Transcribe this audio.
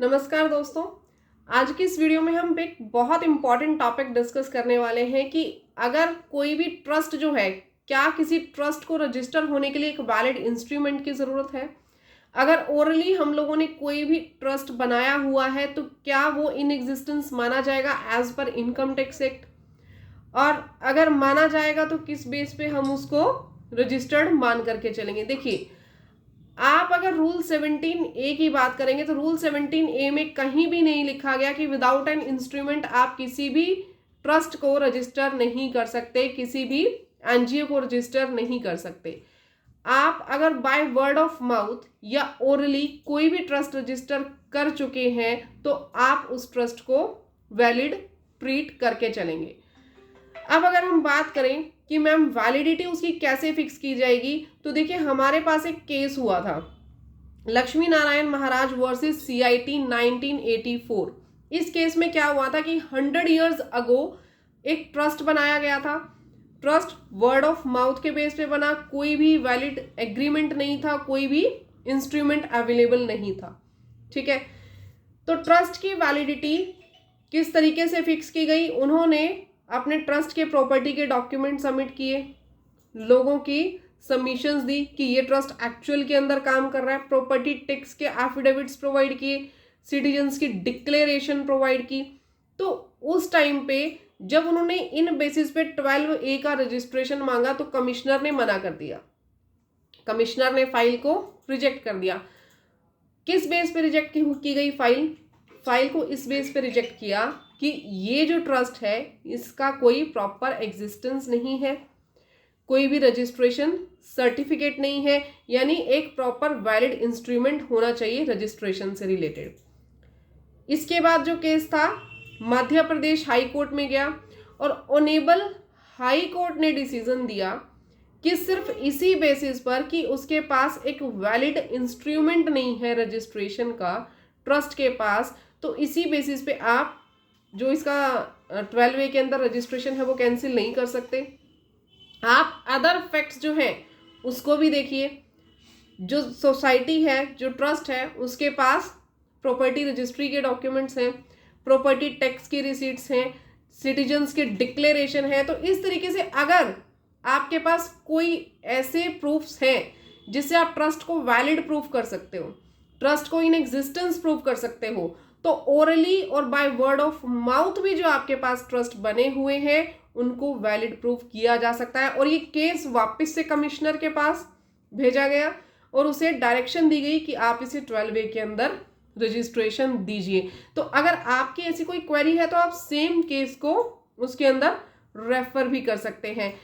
नमस्कार दोस्तों। आज की इस वीडियो में हम एक बहुत इंपॉर्टेंट टॉपिक डिस्कस करने वाले हैं कि अगर कोई भी ट्रस्ट जो है, क्या किसी ट्रस्ट को रजिस्टर होने के लिए एक वैलिड इंस्ट्रूमेंट की ज़रूरत है। अगर ओरली हम लोगों ने कोई भी ट्रस्ट बनाया हुआ है तो क्या वो इन एग्जिस्टेंस माना जाएगा as per income tax act, और अगर माना जाएगा तो किस बेस पे हम उसको रजिस्टर्ड मान करके चलेंगे। देखिए, आप अगर रूल 17A की बात करेंगे तो रूल 17A में कहीं भी नहीं लिखा गया कि विदाउट एन इंस्ट्रूमेंट आप किसी भी ट्रस्ट को रजिस्टर नहीं कर सकते, किसी भी एनजीओ को रजिस्टर नहीं कर सकते। आप अगर बाय वर्ड ऑफ माउथ या ओरली कोई भी ट्रस्ट रजिस्टर कर चुके हैं तो आप उस ट्रस्ट को वैलिड ट्रीट करके चलेंगे। अब अगर हम बात करें कि मैम वैलिडिटी उसकी कैसे फिक्स की जाएगी, तो देखिए हमारे पास एक केस हुआ था लक्ष्मी नारायण महाराज वर्सेस CIT 1984। इस केस में क्या हुआ था कि 100 इयर्स अगो एक ट्रस्ट बनाया गया था। ट्रस्ट वर्ड ऑफ माउथ के बेस पे बना, कोई भी वैलिड एग्रीमेंट नहीं था, कोई भी इंस्ट्रूमेंट अवेलेबल नहीं था। ठीक है, तो ट्रस्ट की वैलिडिटी किस तरीके से फिक्स की गई, उन्होंने अपने ट्रस्ट के प्रॉपर्टी के डॉक्यूमेंट सबमिट किए, लोगों की सबमिशंस दी कि ये ट्रस्ट एक्चुअल के अंदर काम कर रहा है, प्रॉपर्टी टैक्स के एफिडेविट्स प्रोवाइड किए, सिटीजन्स की डिक्लेरेशन प्रोवाइड की। तो उस टाइम पे जब उन्होंने इन बेसिस पे 12A का रजिस्ट्रेशन मांगा तो कमिश्नर ने मना कर दिया, कमिश्नर ने फाइल को रिजेक्ट कर दिया। किस बेस पे रिजेक्ट की गई फाइल को इस बेस पे रिजेक्ट किया कि ये जो ट्रस्ट है इसका कोई प्रॉपर एग्जिस्टेंस नहीं है, कोई भी रजिस्ट्रेशन सर्टिफिकेट नहीं है, यानी एक प्रॉपर वैलिड इंस्ट्रूमेंट होना चाहिए रजिस्ट्रेशन से रिलेटेड। इसके बाद जो केस था मध्य प्रदेश हाई कोर्ट में गया और ऑनेबल हाई कोर्ट ने डिसीजन दिया कि सिर्फ इसी बेसिस पर कि उसके पास एक वैलिड इंस्ट्रूमेंट नहीं है रजिस्ट्रेशन का ट्रस्ट के पास, तो इसी बेसिस पे आप जो इसका 12A के अंदर रजिस्ट्रेशन है वो कैंसिल नहीं कर सकते। आप अदर फैक्ट्स जो हैं उसको भी देखिए। जो सोसाइटी है, जो ट्रस्ट है, उसके पास प्रॉपर्टी रजिस्ट्री के डॉक्यूमेंट्स हैं, प्रॉपर्टी टैक्स की रिसीट्स हैं, सिटीजन्स के डिक्लेरेशन है। तो इस तरीके से अगर आपके पास कोई ऐसे प्रूफ्स हैं जिससे आप ट्रस्ट को वैलिड प्रूफ कर सकते हो, ट्रस्ट को इन एग्जिस्टेंस प्रूफ कर सकते हो, तो ओरली और बाय वर्ड ऑफ माउथ भी जो आपके पास ट्रस्ट बने हुए हैं उनको वैलिड प्रूफ किया जा सकता है। और ये केस वापस से कमिश्नर के पास भेजा गया और उसे डायरेक्शन दी गई कि आप इसे 12A के अंदर रजिस्ट्रेशन दीजिए। तो अगर आपकी ऐसी कोई क्वेरी है तो आप सेम केस को उसके अंदर रेफर भी कर सकते हैं।